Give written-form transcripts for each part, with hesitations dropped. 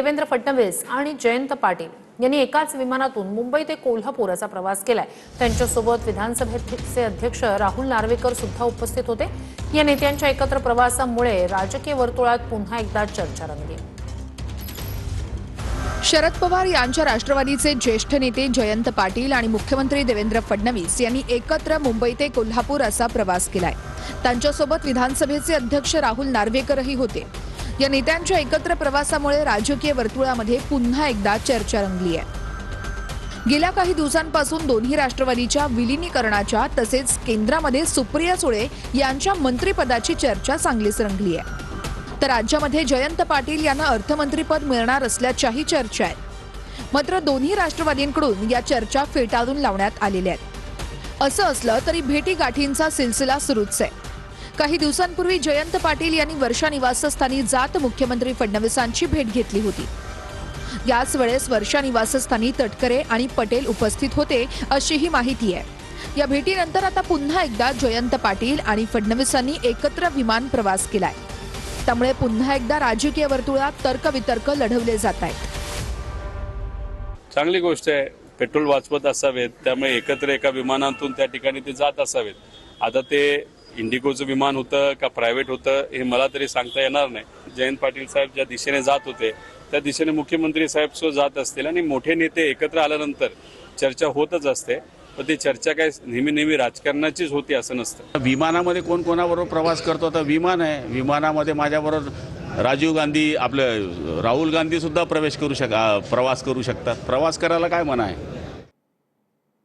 देवेंद्र फडणवीस आणि जयंत पाटील यांनी एकाच विमानातून मुंबई ते कोल्हापूर असा प्रवास केलाय। त्यांच्यासोबत विधानसभेचे अध्यक्ष राहुल नार्वेकर सुद्धा उपस्थित होते। या नेत्यांच्या एकत्र प्रवासामुळे राजकीय वर्तुळात पुन्हा एकदा चर्चा रंगली। शरद पवार यांच्या राष्ट्रवादीचे ज्येष्ठ नेते जयंत पाटील आणि मुख्यमंत्री देवेंद्र फडणवीस यांनी एकत्र मुंबई ते कोल्हापूर असा प्रवास केलाय। त्यांच्यासोबत विधानसभेचे अध्यक्ष राहुल नार्वेकरही होते। या नेत्यांच्या एकत्र प्रवासामुळे राजकीय वर्तुळामध्ये पुन्हा एकदा चर्चा रंगली आहे। गेल्या काही दिवसांपासून दोन्ही राष्ट्रवादीच्या विलीनीकरणाच्या तसेच केंद्रामध्ये सुप्रिया सुळे यांच्या मंत्रिपदाची चर्चा चांगलीच रंगली आहे। तर राज्यामध्ये जयंत पाटील यांना अर्थमंत्रीपद मिळणार असल्याच्याही चर्चा आहेत। मात्र दोन्ही राष्ट्रवादींकडून या चर्चा फेटाळून लावण्यात आलेल्या आहेत। असं असलं तरी भेटीगाठींचा सिलसिला सुरूच आहे। काही दिवसांपूर्वी जयंत पाटील यांनी वर्षा निवासस्थानी जात मुख्यमंत्री फडणवीसांची भेट घेतली होती। याच वेळेस वर्षा निवासस्थानी तटकरे आणि पटेल उपस्थित होते अशीही माहिती आहे। या भेटीनंतर आता पुन्हा एकदा जयंत पाटील आणि फडणवीसांनी एकत्र विमान प्रवास केलाय। त्यामुळे पुन्हा एकदा राजकीय वर्तुळात तर्कवितर्क लढवले जात आहेत। चांगली गोष्ट आहे, पेट्रोल वाचवत असावेत, त्यामुळे एकत्र एका विमानातून त्या ठिकाणी ते जात असावेत। आता ते इंडिगोचं विमान होतं का प्रायव्हेट होतं हे मला तरी सांगता येणार नाही। जयंत पाटील साहेब ज्या दिशेने जात होते त्या दिशेने मुख्यमंत्री साहेब सुद्धा जात असतील आणि मोठे नेते एकत्र आल्यानंतर चर्चा होतच असते। पण ती चर्चा काय नेहमी राजकारणाचीच होती असं नसतं। विमानामध्ये कोण कोणाबरोबर प्रवास करतो तर विमान आहे, विमानामध्ये माझ्याबरोबर राजीव गांधी आपलं राहुल गांधी सुद्धा प्रवास करू शकतात। प्रवास करायला काय मना आहे।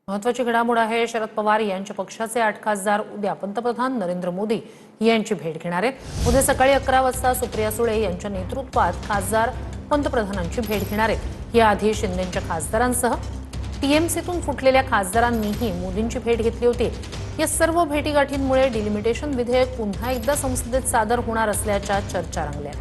महत्त्वाची घडामोड आहे, शरद पवार यांच्या पक्षाचे 8 खासदार उद्या पंतप्रधान नरेंद्र मोदी यांची भेट घेणार आहेत। उद्या सकाळी 11 वाजता सुप्रिया सुळे यांच्या नेतृत्वात खासदार पंतप्रधानांची भेट घेणार आहेत। याआधी शिंदेच्या खासदारांसह टीएमसीतून फुटलेल्या खासदारांनीही मोदींची भेट घेतली होती। या सर्व भेटीगाठींमुळे डिलिमिटेशन विधेयक पुन्हा एकदा संसदेत सादर होणार असल्याच्या चर्चा रंगल्या।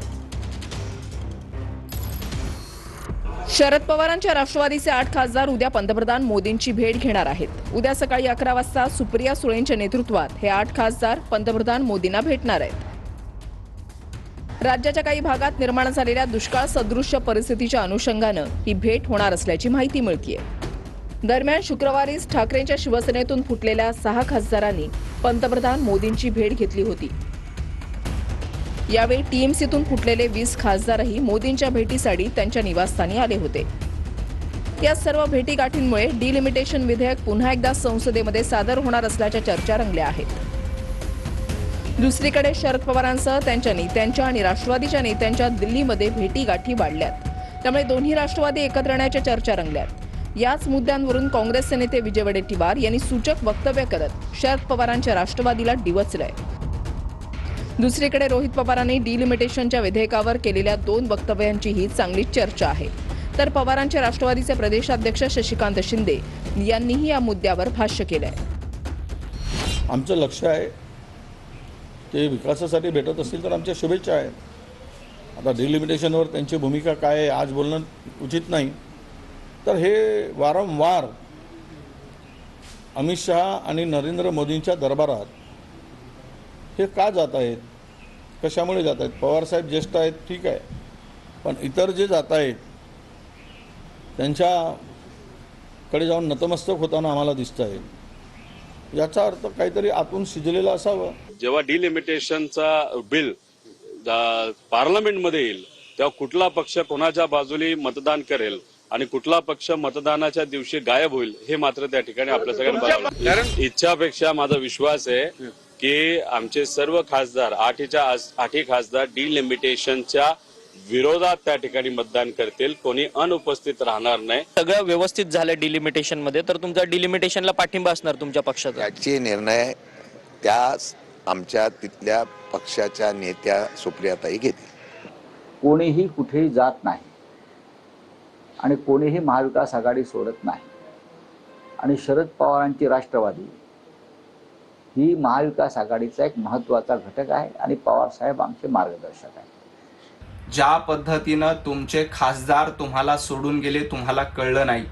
शरद पवारांच्या राष्ट्रवादीचे 8 खासदार उद्या पंतप्रधान मोदींची भेट घेणार आहेत। उद्या सकाळी 11 वाजता सुप्रिया सुळेंच्या नेतृत्वात हे 8 खासदार पंतप्रधान मोदींना भेटणार आहेत। राज्याच्या काही भागात निर्माण झालेल्या दुष्काळ सदृश्य परिस्थितीच्या अनुषंगानं ही भेट होणार असल्याची माहिती मिळतेय। दरम्यान शुक्रवारीच ठाकरेंच्या शिवसेनेतून फुटलेल्या 6 खासदारांनी पंतप्रधान मोदींची भेट घेतली होती। यावेळी टीएमसीतून फुटलेले 20 खासदारही मोदींच्या भेटीसाठी त्यांच्या निवासस्थानी आले होते। या सर्व भेटीगाठींमुळे डिलिमिटेशन विधेयक पुन्हा एकदा संसदेमध्ये सादर होणार असल्याच्या चर्चा रंगल्या आहेत। दुसरीकडे शरद पवारांसह त्यांच्या नेत्यांच्या आणि राष्ट्रवादीच्या नेत्यांच्या दिल्लीमध्ये भेटीगाठी वाढल्यात। त्यामुळे दोन्ही राष्ट्रवादी एकत्र येण्याच्या चर्चा रंगल्यात। याच मुद्द्यांवरून काँग्रेसचे नेते विजय वडेट्टीवार यांनी सूचक वक्तव्य करत शरद पवारांच्या राष्ट्रवादीला डिवचलंय। दुसरीकडे रोहित पवारांनी डिलिमिटेशनच्या विधेयकावर केलेल्या 2 वक्तव्यांचीही चांगली चर्चा आहे। तर पवारांच्या राष्ट्रवादीचे प्रदेशाध्यक्ष शशिकांत शिंदे यांनीही या मुद्द्यावर भाष्य केलंय। आमचं लक्ष आहे ते विकासासाठी भेटत असतील तर आमच्या शुभेच्छा आहेत। आता डिलिमिटेशनवर त्यांची भूमिका काय आहे आज बोलणं उचित नाही। तर हे वारंवार अमित शहा आणि नरेंद्र मोदींच्या दरबारात हे का जात आहेत, कशामुळे जात आहेत? पवारसाहेब ज्येष्ठ आहेत ठीक आहे, पण इतर जे जात आहेत त्यांच्याकडे जाऊन नतमस्तक होताना आम्हाला दिसत आहे। याचा अर्थ काहीतरी आतून शिजलेला असावं। जेव्हा डिलिमिटेशनचा बिल पार्लमेंटमध्ये येईल तेव्हा कुठला पक्ष कोणाच्या बाजूने मतदान करेल आणि कुठला पक्ष मतदानाच्या दिवशी गायब होईल हे मात्र त्या ठिकाणी आपल्या सगळ्यांना बघावं लागेल। कारण इच्छापेक्षा माझा विश्वास आहे की आमचे सर्व खासदार 8 खासदार डिलिमिटेशनच्या विरोधात त्या ठिकाणी मतदान करतील, कोणी अनुपस्थित राहणार नाही। सगळं व्यवस्थित झालं डिलिमिटेशन मध्ये, तर तुमचा डिलिमिटेशनला पाठिंबा असणार तुमच्या पक्षाचा? याचे निर्णय त्या आमच्या तिथल्या पक्षाच्या नेत्या सुप्रियाताई घेतील। कोणीही कुठेही जात नाही आणि कोणीही महाविकास आघाडी सोडत नाही आणि शरद पवारांची राष्ट्रवादी ही महाविकास आघाडीचा एक महत्त्वाचा घटक आहे आणि पवार साहेब आमचे मार्गदर्शक आहेत। ज्या पद्धतीनं तुमचे खासदार तुम्हाला सोडून गेले तुम्हाला कळलं नाही,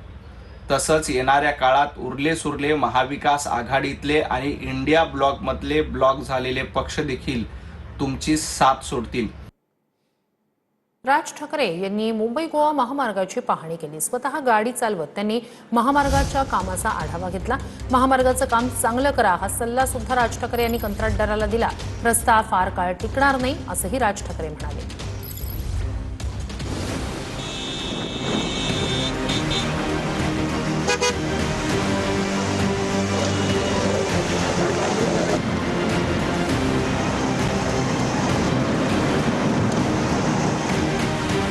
तसंच येणाऱ्या काळात उरले सुरले महाविकास आघाडीतले आणि इंडिया ब्लॉकमधले ब्लॉक झालेले पक्ष देखील तुमची साथ सोडतील। राज ठाकरे यांनी मुंबई गोवा महामार्गाची पाहणी केली. स्वतः गाडी चालवत त्यांनी महामार्गाच्या कामाचा आढावा घेतला. महामार्गाचं काम चांगलं करा हा सल्ला सुद्धा राज ठाकरे यांनी कंत्राटदाराला दिला. रस्ता फार काळ टिकणार नाही असंही राज ठाकरे म्हणाले.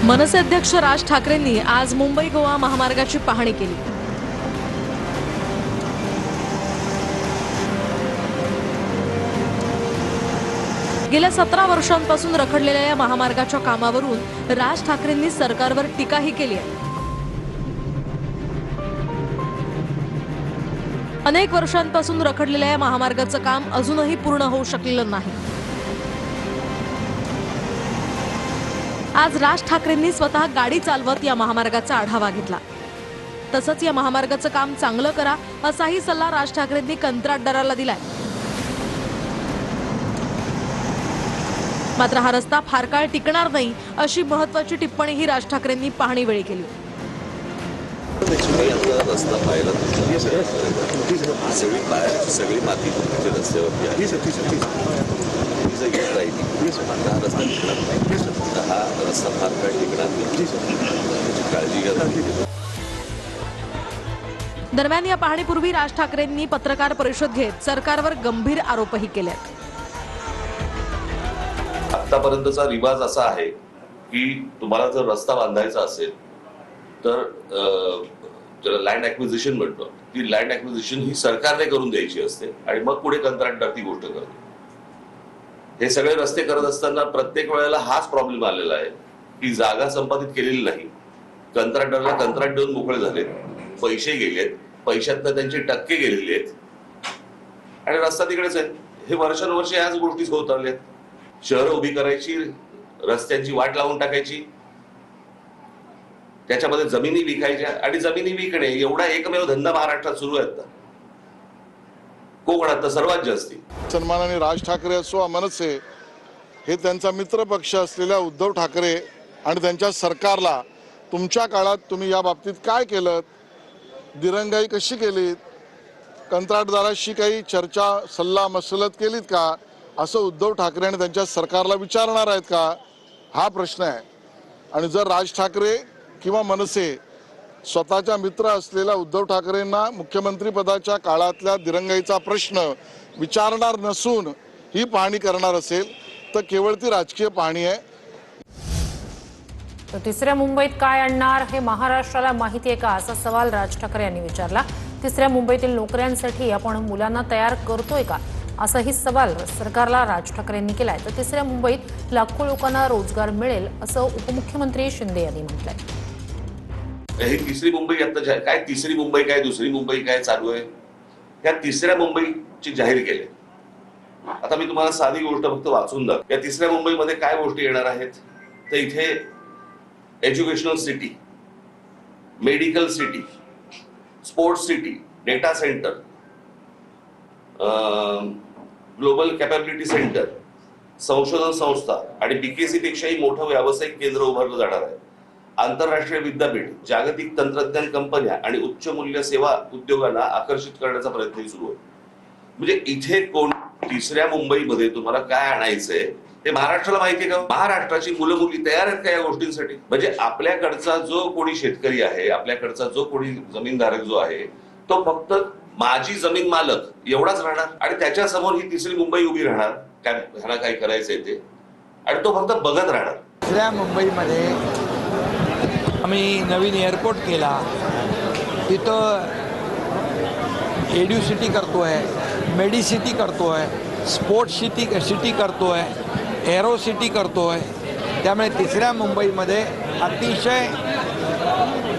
मनसे अध्यक्ष राज ठाकरेंनी आज मुंबई गोवा महामार्गाची पाहणी केली. गेल्या 17 वर्षांपासून रखडलेल्या या महामार्गाच्या कामावरून राज ठाकरेंनी सरकारवर टीकाही केली आहे. अनेक वर्षांपासून रखडलेल्या या महामार्गाचं काम अजूनही पूर्ण होऊ शकलेलं नाही. आज राज ठाकरेंनी स्वतः गाडी चालवत या महामार्गाचा आढावा घेतला. तसंच या महामार्गाचं काम चांगलं करा असाही सल्ला राज ठाकरेंनी कंत्राटदाराला दिलाय. मात्र हा रस्ता फार काळ टिकणार नाही अशी महत्त्वाची टिप्पणीही राज ठाकरेंनी पाहणी वेळी केली. रस्ता पाहिला सगळी माती रस्त्यावरती आहे. हा रस्ता टिकणार नाही. हा रस्ता फार काळ टिकणार नाही काळजी घ्या. दरम्यान या पाहणीपूर्वी राज ठाकरेंनी पत्रकार परिषद घेत सरकारवर गंभीर आरोपही केले. आतापर्यंतचा रिवाज असा आहे की तुम्हाला जर रस्ता बांधायचा असेल तर ज्याला लँड ॲक्विजिशन म्हणतो, ती लँड ॲक्विजिशन ही सरकारने करून द्यायची असते आणि मग पुढे कंत्राटदार ती गोष्ट करतो. हे सगळे रस्ते करत असताना प्रत्येक वेळेला हाच प्रॉब्लेम आलेला आहे की जागा संपादित केलेली नाही. कंत्राटदाराला कंत्राट देऊन मोकळे झालेत, पैसे गेलेत, पैशातनं त्यांचे टक्के गेलेले आहेत आणि रस्ता तिकडेच आहे. हे वर्षानुवर्षे याच गोष्टी होत आल्यात. शहरं उभी करायची, रस्त्यांची वाट लावून टाकायची, त्याच्यामध्ये जमिनी विकायच्या आणि जमिनी विकणे एवढा एकमेव धंदा महाराष्ट्रात सुरू आहे. आता कोकणात तर सर्वात जास्ती. सन्माननीय राज ठाकरे असो मनसे हे त्यांचा मित्र पक्ष असलेल्या उद्धव ठाकरे आणि त्यांच्या सरकारला तुमच्या काळात तुम्ही या बाबतीत काय केलं, दिरंगाई कशी केलीत, कंत्राटदाराशी काही चर्चा सल्ला मसलत केलीत का, असं उद्धव ठाकरे आणि त्यांच्या सरकारला विचारणार आहेत का, हा प्रश्न आहे. आणि जर राज ठाकरे किंवा मनसे स्वतःच्या मित्र असलेल्या उद्धव ठाकरेंना मुख्यमंत्री पदाच्या काळातल्या दिरंगाईचा प्रश्न विचारणार नसून ही पाहणी करणार असेल तर केवळ ती राजकीय पाहणी आहे. तर तिसऱ्या मुंबईत काय आणणार हे महाराष्ट्राला माहिती आहे का, असा सवाल राज ठाकरे यांनी विचारला. तिसऱ्या मुंबईतील नोकऱ्यांसाठी आपण मुलांना तयार करतोय का, असाही सवाल सरकारला राज ठाकरे यांनी केलाय. तर तिसऱ्या मुंबईत लाखो लोकांना रोजगार मिळेल असं उपमुख्यमंत्री शिंदे यांनी म्हटलंय. ही तिसरी मुंबई आता काय, तिसरी मुंबई काय, दुसरी मुंबई काय चालू आहे, या तिसऱ्या मुंबईची जाहीर केली. आता मी तुम्हाला साधी गोष्ट फक्त वाचून दाखव. या तिसऱ्या मुंबईमध्ये काय गोष्टी येणार आहेत तर इथे educational city, medical city, sports city, data centre, global capability centre, संशोधन संस्था आणि बीकेसी पेक्षाही मोठं व्यावसायिक केंद्र उभारलं जाणार आहे. आंतरराष्ट्रीय विद्यापीठ, जागतिक तंत्रज्ञान कंपन्या आणि उच्च मूल्य सेवा उद्योगांना आकर्षित करण्याचा प्रयत्न सुरू आहे. म्हणजे इथे कोण तिसऱ्या मुंबईमध्ये तुम्हाला काय आणायचंय ते महाराष्ट्राला माहिती आहे का? महाराष्ट्राची मुलं मुली तयार आहेत का या गोष्टींसाठी? म्हणजे आपल्याकडचा जो कोणी शेतकरी आहे, आपल्याकडचा जो कोणी जमीनधारक जो आहे, तो फक्त माझी जमीन मालक एवढाच राहणार आणि त्याच्या समोर ही तिसरी मुंबई उभी राहणार, काय ह्याला काय करायचंय ते, आणि तो फक्त बघत राहणार. तिसऱ्या मुंबईमध्ये आम्ही नवीन एअरपोर्ट केला, तिथं एड्युसिटी करतोय, मेडिसिटी करतोय, स्पोर्ट्स सिटी करतोय, एरो सिटी करतोय. त्यामुळे तिसऱ्या मुंबईमध्ये अतिशय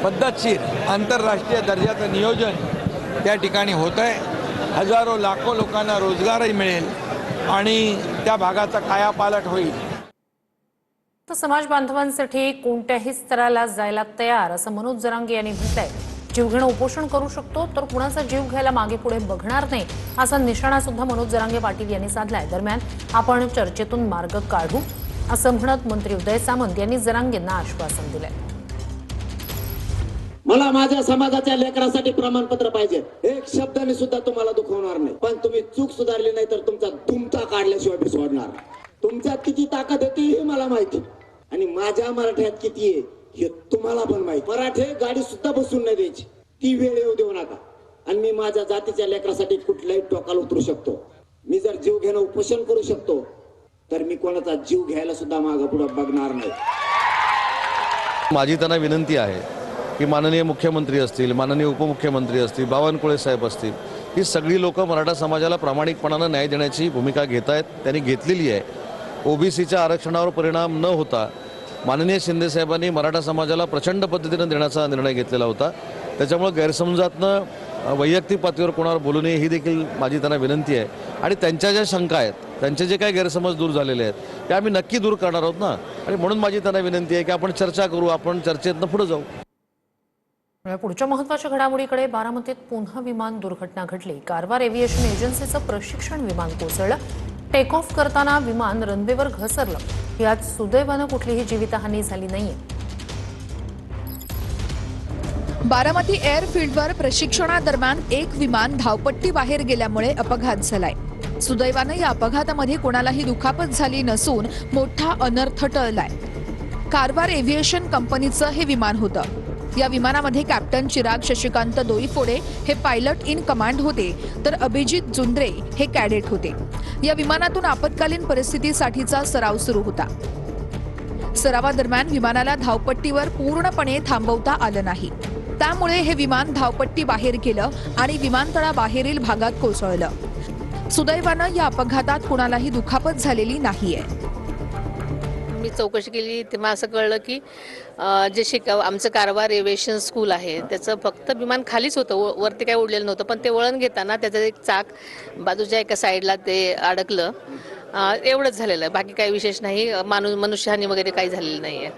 पद्धतशीर आंतरराष्ट्रीय दर्जाचं नियोजन त्या ठिकाणी होत आहे. हजारो लाखो लोकांना रोजगारही मिळेल आणि त्या भागाचा कायापालट होईल. तर समाज बांधवांसाठी कोणत्याही स्तराला जायला तयार असं मनोज जरांगे यांनी म्हटलंय. जीवघेणं उपोषण करू शकतो तर कुणाचा जीव घ्यायला मागे पुढे बघणार नाही असा निशाणा सुद्धा मनोज जरांगे पाटील यांनी साधलाय. दरम्यान आपण चर्चेतून मार्ग काढू असं म्हणत मंत्री उदय सामंत यांनी जरांगेंना आश्वासन दिलंय. मला माझ्या समाजाच्या लेकरासाठी प्रमाणपत्र पाहिजे. एक शब्दाने सुद्धा तुम्हाला दुखवणार नाही, पण तुम्ही चूक सुधारली नाही तर तुमचा दुमता काढल्याशिवाय मी सोडणार. तुमच्यात किती ताकद होती हे मला माहिती, आणि माझ्या मराठ्यात किती आहे हे तुम्हाला पण माहिती. मराठे गाडी सुद्धा बसून नाही द्यायची, ती वेळ येऊ देऊ नका. आणि मी माझ्या जातीच्या लेकरासाठी कुठल्याही टोकाला उतरू शकतो. मी जर जीव घेणं उपोषण करू शकतो तर मी कोणाचा जीव घ्यायला सुद्धा मागं पुढे बघणार नाही. माझी त्यांना विनंती आहे की माननीय मुख्यमंत्री असतील, माननीय उपमुख्यमंत्री असतील, बावनकुळे साहेब असतील, ही सगळी लोक मराठा समाजाला प्रामाणिकपणानं न्याय देण्याची भूमिका घेत आहेत, त्यांनी घेतलेली आहे. ओबीसीच्या आरक्षणावर परिणाम न होता माननीय शिंदे साहेबांनी मराठा समाजाला प्रचंड पद्धतीनं देण्याचा निर्णय घेतलेला होता. त्याच्यामुळे गैरसमजातनं वैयक्तिक पातळीवर कोणावर बोलू नये ही देखील माझी त्यांना विनंती आहे. आणि त्यांच्या ज्या शंका आहेत, त्यांचे जे काही गैरसमज दूर झालेले आहेत ते आम्ही नक्की दूर करणार आहोत ना. आणि म्हणून माझी त्यांना विनंती आहे की आपण चर्चा करू, आपण चर्चेतनं पुढे जाऊ. पुढच्या महत्त्वाच्या घडामोडीकडे. बारामतीत पुन्हा विमान दुर्घटना घडली. कारवार एव्हिएशन एजन्सीचं प्रशिक्षण विमान कोसळलं. टेक ऑफ करताना विमान रनवेवर घसरलं. यात सुदैवानं कुठलीही जीवितहानी झाली नाहीये. बारामती एअरफील्डवर प्रशिक्षणादरम्यान एक विमान धावपट्टी बाहेर गेल्यामुळे अपघात झालाय. सुदैवानं या अपघातामध्ये कोणालाही दुखापत झाली नसून मोठा अनर्थ टळलाय. कारवार एव्हिएशन कंपनीचं हे विमान होतं. या विमानामध्ये कॅप्टन चिराग शशिकांत दोईफोडे हे पायलट इन कमांड होते, तर अभिजित जुंद्रे हे कॅडेट होते. या विमानातून आपत्कालीन परिस्थितीसाठीचा सराव सुरू होता. सरावादरम्यान विमानाला धावपट्टीवर पूर्णपणे थांबवता आलं नाही. त्यामुळे हे विमान धावपट्टी बाहेर गेलं आणि विमानतळाबाहेरील भागात कोसळलं. सुदैवानं या अपघातात कुणालाही दुखापत झालेली नाहीये. मी चौकशी केली तेव्हा असं कळलं की आमचं कारवार एव्हिएशन स्कूल आहे त्याचं फक्त विमान खालीच होतं, वरती काय उडलेलं नव्हतं. पण ते वळण घेताना त्याचं एक चाक बाजूच्या एका साईडला ते अडकलं, एवढंच झालेलं आहे. बाकी काही विशेष नाही, मनुष्यहानी वगैरे काही झालेली नाही आहे.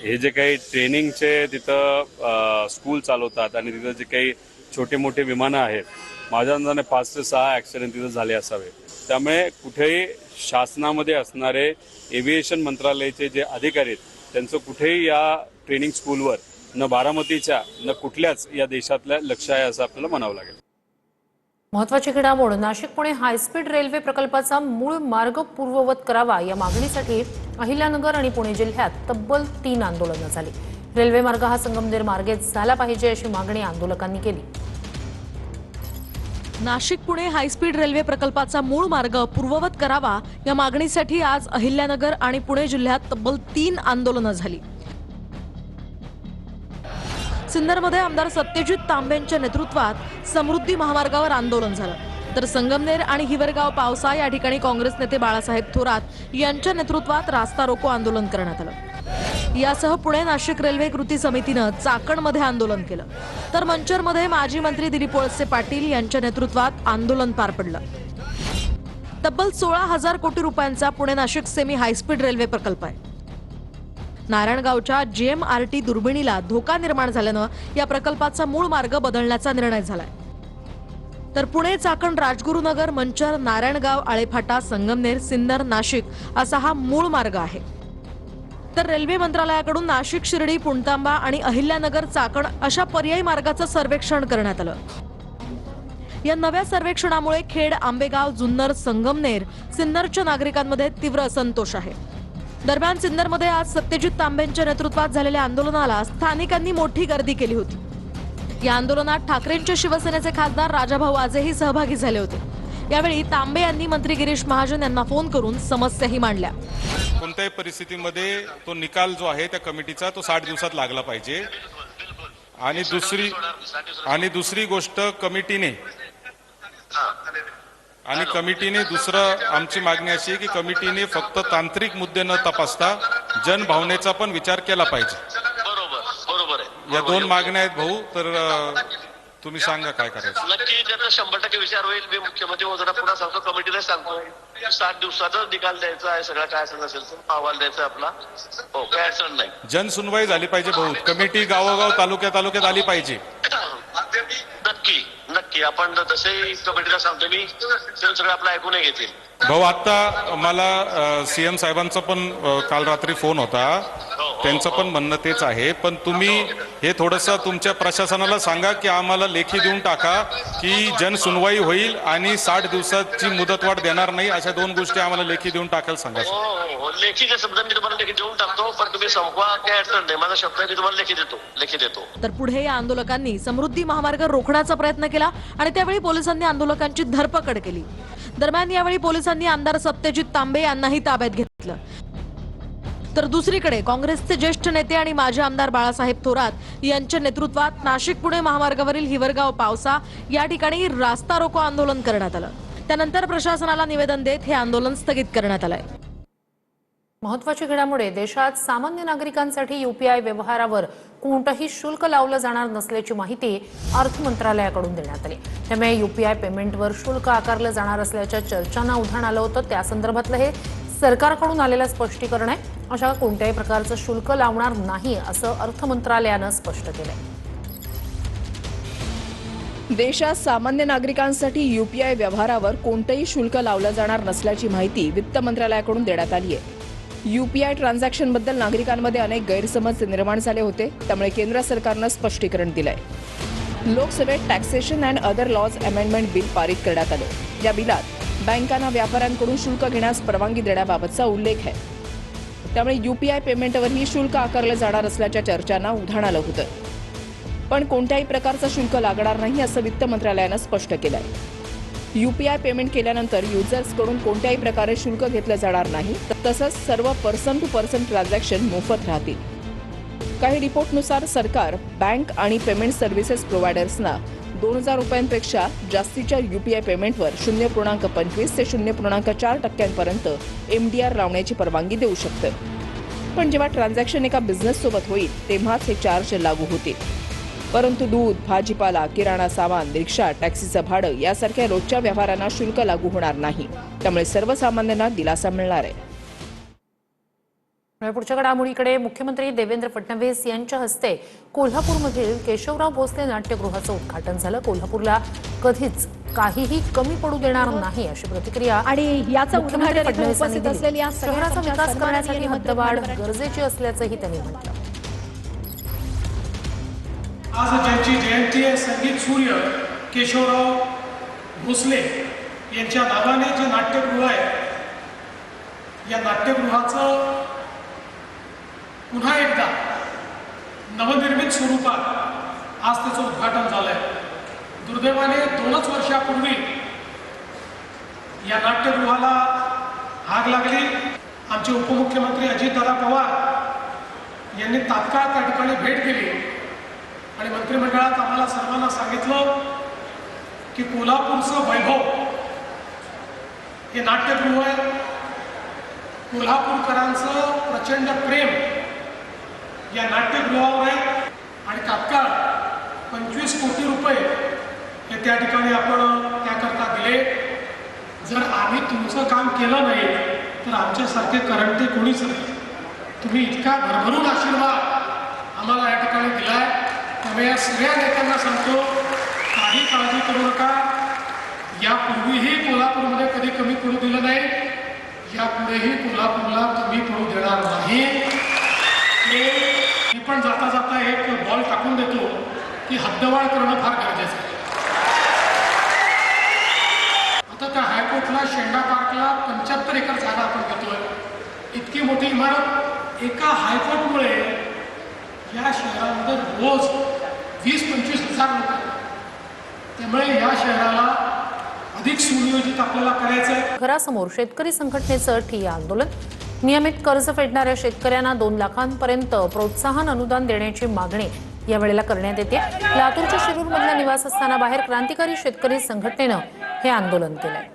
हे जे काही ट्रेनिंगचे तिथं स्कूल चालवतात आणि तिथं जे काही छोटे मोठे विमानं आहेत, माझ्या अंदाजाने 5 ते 6 ॲक्सिडेंट तिथं झाले असावे. त्यामुळे कुठेही शासनामध्ये असणारे एव्हिएशन मंत्रालयाचे जे अधिकारी आहेत त्यांचं कुठेही या ट्रेनिंग स्कूलवर न बारामतीच्या न कुठल्याच या देशातल्या लक्ष आहे असं आपल्याला म्हणावं लागेल. महत्त्वाची घडामोड. नाशिक पुणे हायस्पीड रेल्वे प्रकल्पाचा मूळ मार्ग पूर्ववत करावा या मागणीसाठी अहिल्यानगर आणि पुणे जिल्ह्यात तब्बल 3 आंदोलनं झाली. रेल्वे मार्ग हा संगमनेर मार्गेच झाला पाहिजे अशी मागणी आंदोलकांनी केली. नाशिक पुणे हायस्पीड रेल्वे प्रकल्पाचा मूळ मार्ग पूर्ववत करावा या मागणीसाठी आज अहिल्यानगर आणि पुणे जिल्ह्यात तब्बल 3 आंदोलनं झाली. सिन्नरमध्ये आमदार सत्यजित तांबेंच्या नेतृत्वात समृद्धी महामार्गावर आंदोलन झालं, तर संगमनेर आणि हिवरगाव पावसा या ठिकाणी काँग्रेस नेते बाळासाहेब थोरात यांच्या नेतृत्वात रास्ता रोको आंदोलन करण्यात आलं. यासह पुणे नाशिक रेल्वे कृती समितीनं चाकणमध्ये आंदोलन केलं, तर मंचरमध्ये माजी मंत्री दिलीप वळसे पाटील यांच्या नेतृत्वात आंदोलन पार पडलं. तब्बल 16,000 कोटी रुपयांचा Pune Nashik semi high speed railway प्रकल्प आहे. नारायणगावच्या JMRT दुर्बिणीला धोका निर्माण झाल्यानं या प्रकल्पाचा मूळ मार्ग बदलण्याचा निर्णय झालाय. तर पुणे चाकण राजगुरुनगर मंचर नारायणगाव आळेफाटा संगमनेर सिन्नर नाशिक असा हा मूळ मार्ग आहे. तर रेल्वे मंत्रालयाकडून नाशिक शिर्डी पुणतांबा आणि अहिल्यानगर चाकण अशा पर्यायी मार्गाचं सर्वेक्षण करण्यात आलं. या नव्या सर्वेक्षणामुळे खेड आंबेगाव जुन्नर संगमनेर सिन्नरच्या नागरिकांमध्ये तीव्र असंतोष आहे. दरम्यान सिन्नरमध्ये आज सत्यजित तांबेंच्या नेतृत्वात झालेल्या आंदोलनाला स्थानिकांनी मोठी गर्दी केली होती. या आंदोलनात ठाकरेंच्या शिवसेनेचे खासदार राजाभाऊ आजेही सहभागी झाले होते. यावेळी तांबे यांनी मंत्री गिरीश महाजन यांना फोन करून समस्याही मांडल्या. कोणत्याही परिस्थितीमध्ये तो निकाल जो आहे त्या कमिटीचा तो 60 दिवसात लागला पाहिजे. आणि दुसरी गोष्ट कमिटीने दुसरं आमची मागणी अशी आहे की कमिटीने फक्त तांत्रिक मुद्दे न तपासता जनभावनेचा पण विचार केला पाहिजे. बरोबर आहे. या 2 मागण्या आहेत भाऊ, तर तुम्ही सांगा काय करायचं. नक्की त्याचा 100% विचार होईल. मी मुख्यमंत्री महोदयांना पुन्हा सांगतो, कमिटीला सांगतो 60 दिवसाचा निकाल द्यायचा आहे. सगळा काय असेल नसेल अहवाल द्यायचा आपला. हो, काय अडचण नाही. जनसुनवाई झाली पाहिजे भाऊ. कमिटी गावोगाव तालुक्यात आली पाहिजे. नक्की की आपण तसे कमिटीला सांगतो मी, ते सगळं आपलं ऐकूनही घेतील. भाऊ, आता मला सीएम साहेबांचा पण काल रात्री फोन होता, त्यांचं पण म्हणणं तेच आहे. पण तुम्ही हे थोडंसं तुमच्या प्रशासनाला सांगा की आम्हाला लेखी देऊन टाका की जनसुनवाई होईल आणि 60 दिवसाची मुदतवाढ देणार नाही, अशा 2 गोष्टी आम्हाला लेखी देऊन टाकायला सांगा. हो, लेखीचे शब्द मी तुम्हाला लेखी देऊन टाकतो, पण तुम्ही संपवा, काय अडचण नाही. माझा शब्द आहे, मी तुम्हाला लेखी देतो. तर पुढे या आंदोलकांनी समृद्धी महामार्ग रोखण्याचा प्रयत्न केला आणि त्यावेळी पोलिसांनी आंदोलकांची धरपकड केली. दरम्यान यावेळी पोलिसांनी आमदार सत्यजित तांबे यांनाही ताब्यात घेतलं. तर दुसरीकडे काँग्रेसचे ज्येष्ठ नेते आणि माजी आमदार बाळासाहेब थोरात यांच्या नेतृत्वात नाशिक पुणे महामार्गावरील हिवरगाव पावसा या ठिकाणी रास्ता रोको आंदोलन करण्यात आलं. त्यानंतर प्रशासनाला निवेदन देत हे आंदोलन स्थगित करण्यात आलंय. महत्त्वाची घडामोड, देशात सामान्य नागरिकांसाठी यूपीआय व्यवहारावर कोणतंही शुल्क लावलं जाणार नसल्याची माहिती अर्थ मंत्रालयाकडून देण्यात आली. त्यामुळे यूपीआय पेमेंटवर शुल्क आकारलं जाणार असल्याच्या चर्चांना उधाण आलं होतं. त्या संदर्भातलं हे सरकारकडून आलेलं स्पष्टीकरण आहे. अशा कोणत्याही प्रकारचं शुल्क लावणार नाही असं अर्थ मंत्रालयानं स्पष्ट केलंय. देशात सामान्य नागरिकांसाठी यूपीआय व्यवहारावर कोणतंही शुल्क लावलं जाणार नसल्याची माहिती वित्त मंत्रालयाकडून देण्यात आली आहे. यूपीआय ट्रान्झॅक्शनबद्दल नागरिकांमध्ये अनेक गैरसमज निर्माण झाले होते, त्यामुळे केंद्र सरकारनं स्पष्टीकरण दिलंय. लोकसभेत taxation and other laws amendment bill पारित करण्यात आलं. या बिलात बँकांना व्यापाऱ्यांकडून शुल्क घेण्यास परवानगी देण्याबाबतचा उल्लेख आहे. त्यामुळे यूपीआय पेमेंटवरही शुल्क आकारलं जाणार असल्याच्या चर्चांना उधाण आलं होतं. पण कोणत्याही प्रकारचं शुल्क लागणार नाही असं वित्त मंत्रालयानं स्पष्ट केलंय. यूपीआय पेमेंट केल्यानंतर युजर्सकडून कोणत्याही प्रकारे शुल्क घेतलं जाणार नाही. तसंच सर्व पर्सन टू पर्सन ट्रान्झॅक्शन मोफत राहतील. काही रिपोर्टनुसार सरकार बँक आणि पेमेंट सर्व्हिसेस प्रोव्हायडर्सना 2000 रुपयांपेक्षा जास्तीच्या यूपीआय पेमेंटवर 0.25 ते 0.4% MDR लावण्याची परवानगी देऊ शकतं. पण जेव्हा ट्रान्झॅक्शन एका बिझनेससोबत होईल तेव्हाच हे चार्ज लागू होतील. परंतु दूध, भाजीपाला, किराणा सामान, रिक्षा, टॅक्सीचं भाडं यासारख्या रोजच्या व्यवहारांना शुल्क लागू होणार नाही. त्यामुळे सर्वसामान्यांना दिलासा मिळणार आहे. पुढच्या घडामोडीकडे, मुख्यमंत्री देवेंद्र फडणवीस यांच्या हस्ते कोल्हापूरमधील केशवराव भोसले नाट्यगृहाचं उद्घाटन झालं. कोल्हापूरला कधीच काहीही कमी पडू देणार नाही अशी प्रतिक्रिया आणि याचा मुख्यमंत्री फडणवीसांनी उपस्थित असलेल्या दिली. शहराचा विकास करण्यासाठी हद्दवाढ गरजेची असल्याचंही त्यांनी म्हटलं. आज ज्यांची जयंती आहे, संगीत सूर्य केशवराव भोसले यांच्या नावाने जे नाट्यगृह आहे, या नाट्यगृहाचं पुन्हा एकदा नवनिर्मित स्वरूपात आज त्याचं उद्घाटन झालंय. दुर्दैवाने 2च वर्षापूर्वी या नाट्यगृहाला आग लागली. आमचे उपमुख्यमंत्री अजितदादा पवार यांनी तात्काळ त्या ठिकाणी भेट दिली आणि मंत्रिमंडळात आम्हाला सर्वांना सांगितलं की कोल्हापूरचं वैभव हे नाट्यगृह आहे. कोल्हापूरकरांचं प्रचंड प्रेम या नाट्यगृहावर आहे आणि तात्काळ 25 कोटी रुपये हे त्या ठिकाणी आपण त्याकरता दिले. जर आम्ही तुमचं काम केलं नाही तर आमच्यासारखे करंटे कोणीच नाही. तुम्ही इतका भरभरून आशीर्वाद आम्हाला या ठिकाणी दिलाय. त्यामुळे या सगळ्या नेत्यांना सांगतो, काही काळजी करू नका. यापूर्वीही कोल्हापूरमध्ये कधी कमी पडू दिलं नाही, यापुढेही कोल्हापूरला कमी पडू देणार नाही. मी पण जाता जाता एक बॉल टाकून देतो की हद्दवाढ करणं फार गरजेचं आहे. आता त्या हायकोर्टला शेंडा पार्कला 75 एकर जागा आपण घेतोय. इतकी मोठी इमारत एका हायकोर्टमुळे या शहरामध्ये रोज 20-25 हजार लोक आहेत. त्यामुळे या शहराला अधिक सुनियोजित आपल्याला करायचं आहे. घरासमोर शेतकरी संघटनेचं ठिय्या आंदोलन. नियमित कर्ज फेडणाऱ्या शेतकऱ्यांना 2 लाखांपर्यंत प्रोत्साहन अनुदान देण्याची मागणी या वेळेला करण्यात येते. लातूरच्या शिरूरमधल्या निवासस्थानाबाहेर क्रांतिकारी शेतकरी संघटनेनं हे आंदोलन केलंय.